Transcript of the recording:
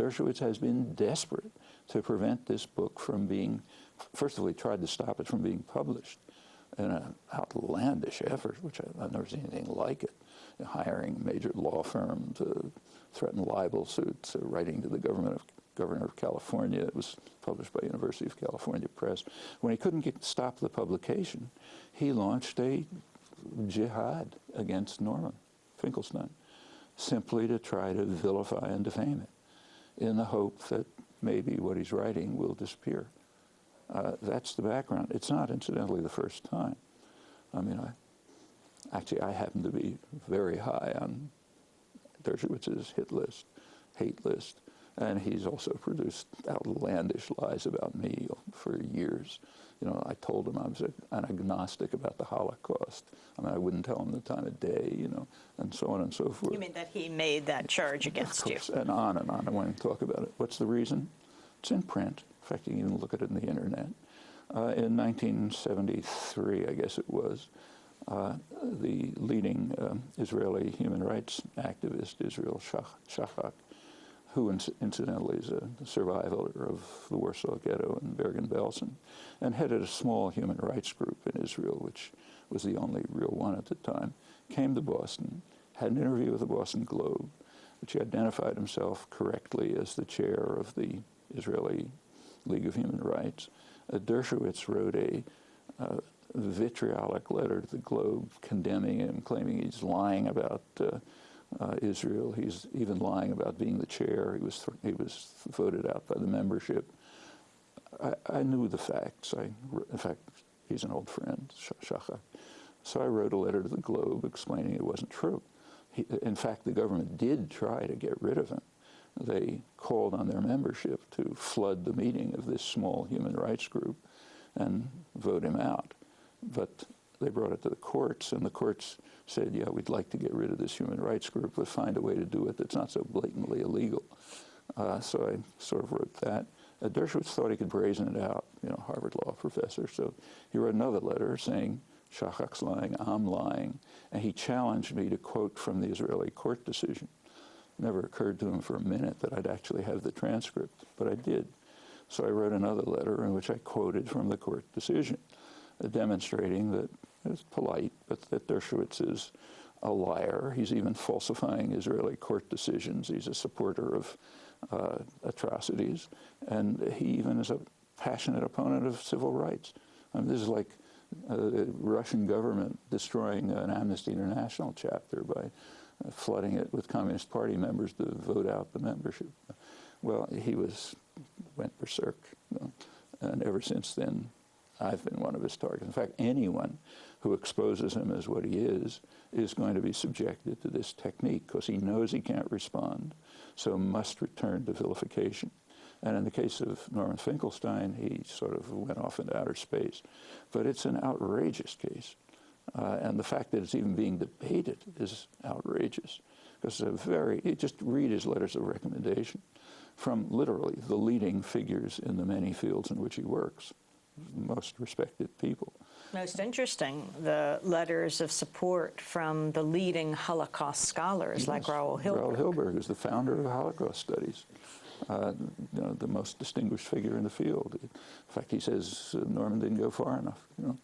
Dershowitz has been desperate to prevent this book from being, first of all, he tried to stop it from being published in an outlandish effort, which I've never seen anything like it, hiring major law firm to threaten libel suits, writing to the governor of California. It was published by University of California Press. When he couldn't stop the publication, he launched a jihad against Norman Finkelstein, simply to try to vilify and defame it, in the hope that maybe what he's writing will disappear. That's the background. It's not, incidentally, the first time. I mean, I happen to be very high on Dershowitz's hate list, and he's also produced outlandish lies about me for years. You know, I told him I was an agnostic about the Holocaust. I mean, I wouldn't tell him the time of day, you know, and so on and so forth. You mean that he made that charge against you? And on and on. I won't even talk about it. What's the reason? It's in print. In fact, you can even look at it in the internet. In 1973, I guess it was, the leading Israeli human rights activist, Israel Shachak, who incidentally is a survivor of the Warsaw Ghetto in Bergen-Belsen, and headed a small human rights group in Israel, which was the only real one at the time, came to Boston, had an interview with the Boston Globe, which he identified himself correctly as the chair of the Israeli League of Human Rights. Dershowitz wrote a vitriolic letter to the Globe condemning him, claiming he's lying about Israel. He's even lying about being the chair. He was voted out by the membership. I knew the facts. In fact, he's an old friend, Shachak. So I wrote a letter to the Globe explaining it wasn't true. In fact, the government did try to get rid of him. They called on their membership to flood the meeting of this small human rights group and vote him out. But they brought it to the courts, and the courts said, yeah, we'd like to get rid of this human rights group, but find a way to do it that's not so blatantly illegal. So I sort of wrote that. Dershowitz thought he could brazen it out, you know, Harvard law professor. So he wrote another letter saying, Shachak's lying, I'm lying. And he challenged me to quote from the Israeli court decision. It never occurred to him for a minute that I'd actually have the transcript, but I did. So I wrote another letter in which I quoted from the court decision, demonstrating that it's polite, but that Dershowitz is a liar. He's even falsifying Israeli court decisions. He's a supporter of atrocities, and he even is a passionate opponent of civil rights. I mean, this is like the Russian government destroying an Amnesty International chapter by flooding it with Communist Party members to vote out the membership. Well, he went berserk, you know, and ever since then, I've been one of his targets. In fact, anyone who exposes him as what he is going to be subjected to this technique because he knows he can't respond, so must return to vilification. And in the case of Norman Finkelstein, he sort of went off into outer space. But it's an outrageous case. And the fact that it's even being debated is outrageous. Because just read his letters of recommendation from literally the leading figures in the many fields in which he works, most respected people. Most interesting, the letters of support from the leading Holocaust scholars, yes, like Raoul Hilberg. Raoul Hilberg is the founder of Holocaust studies, you know, the most distinguished figure in the field. In fact, he says Norman didn't go far enough. You know.